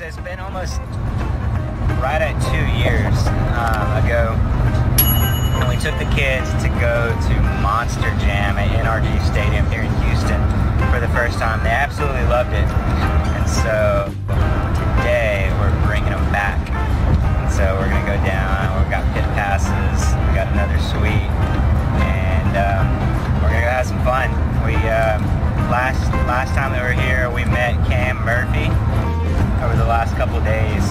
so it's been almost right at 2 years ago when we took the kids to go to Monster Jam at NRG Stadium here in Houston for the first time. They absolutely loved it. And so today we're bringing them back. And so we're going to go down. We've got pit passes. We got another suite. And we're going to go have some fun. We last time they were here, we met Cam Murphy over the last couple of days,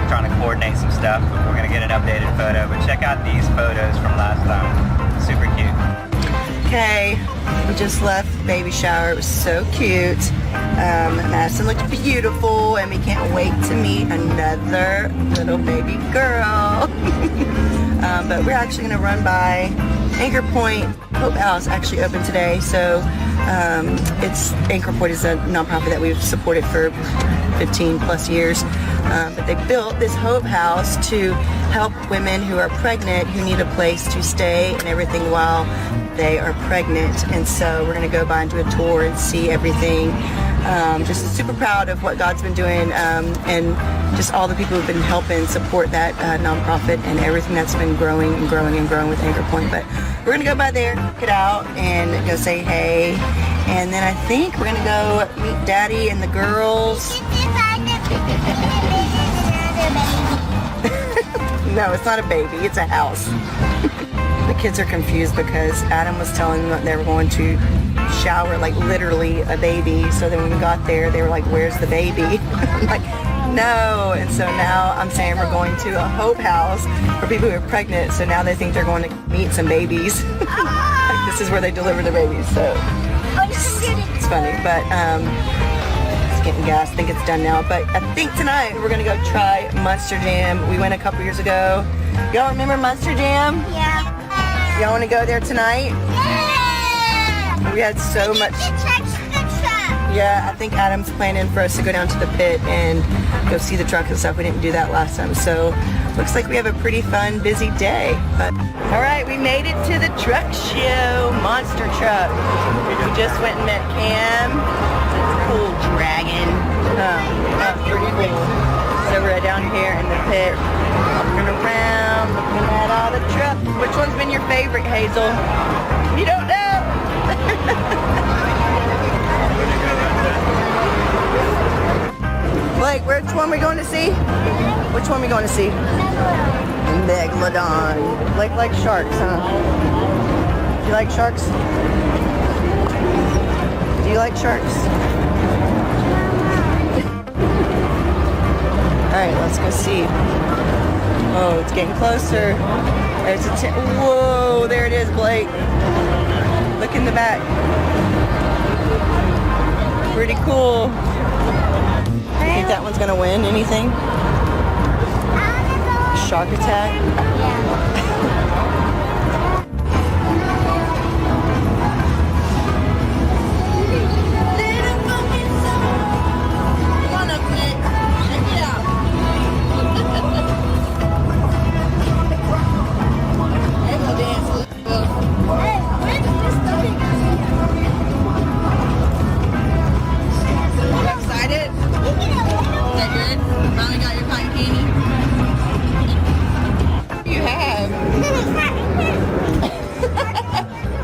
trying to coordinate some stuff, but we're going to get an updated photo. But check out these photos from last time. Super cute. Okay, we just left the baby shower. It was so cute. Madison looked beautiful, and we can't wait to meet another little baby girl. But we're actually going to run by Anchor Point. Hope House actually opened today, so Anchor Point is a nonprofit that we've supported for 15 plus years. But they built this Hope House to help women who are pregnant, who need a place to stay and everything while they are pregnant. And so we're going to go by and do a tour and see everything. Just super proud of what God's been doing, and just all the people who've been helping support that nonprofit and everything that's been growing and growing and growing with Anchor Point. But we're going to go by there, get out, and go say hey. And then I think we're going to go meet Daddy and the girls. No, it's not a baby, it's a house. The kids are confused because Adam was telling them that they were going to shower like literally a baby. So then when we got there, they were like, where's the baby? I'm like, no. And so now I'm saying we're going to a Hope House for people who are pregnant. So now they think they're going to meet some babies. Like this is where they deliver the babies. So it's funny, but getting gas. I think it's done now, but I think tonight we're gonna go try Monster Jam. We went a couple years ago. Y'all remember Monster Jam? Yeah. Y'all want to go there tonight? Yeah. We had so much. Yeah, I think Adam's planning for us to go down to the pit and go see the truck and stuff. We didn't do that last time, so looks like we have a pretty fun, busy day. But all right, we made it to the truck show, Monster Truck. We just went and met Cam. Cool dragon. Pretty cool. So we're down here in the pit, walking around, looking at all the trucks. Which one's been your favorite, Hazel? You don't know? Blake, which one are we going to see? Which one are we going to see? Megalodon. Blake likes sharks, huh? Do you like sharks? Do you like sharks? Alright, let's go see. Oh, it's getting closer. There's a whoa, there it is, Blake. Look in the back. Pretty cool. You think that one's gonna win anything? Shark attack? Yeah.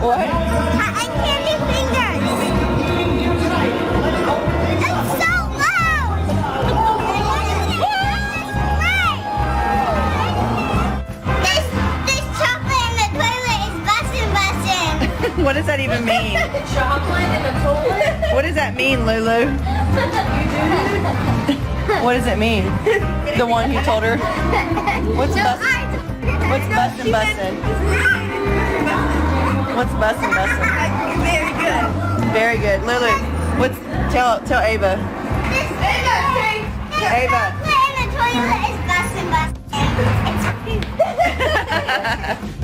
What? I candy fingers. It's so loud. This chocolate in the toilet is bussin'. What does that even mean? Chocolate in the toilet? What does that mean, Lulu? What does it mean? The one who told her? What's bussin'? What's bussin'? Very good. Very good. Lulu, tell Ava. Ava. Chocolate in the toilet is bussin'.